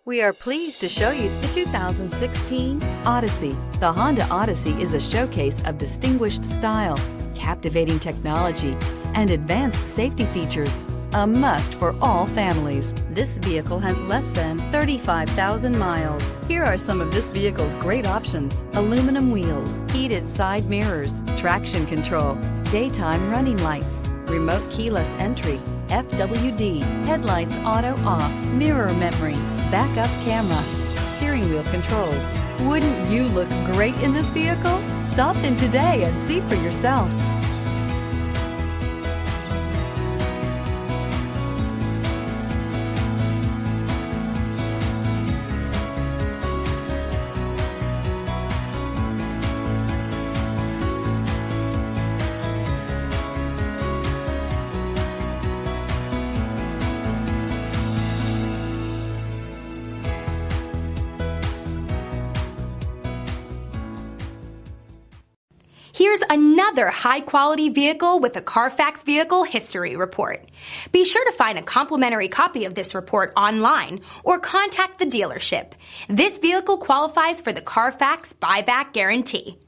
We are pleased to show you the 2016 Odyssey. The Honda Odyssey is a showcase of distinguished style, captivating technology, and advanced safety features. A must for all families. This vehicle has less than 35,000 miles. Here are some of this vehicle's great options: aluminum wheels, heated side mirrors, traction control, daytime running lights, remote keyless entry, FWD, headlights auto off, mirror memory, backup camera, steering wheel controls. Wouldn't you look great in this vehicle? Stop in today and see for yourself. Here's another high-quality vehicle with a Carfax Vehicle History Report. Be sure to find a complimentary copy of this report online or contact the dealership. This vehicle qualifies for the Carfax Buyback Guarantee.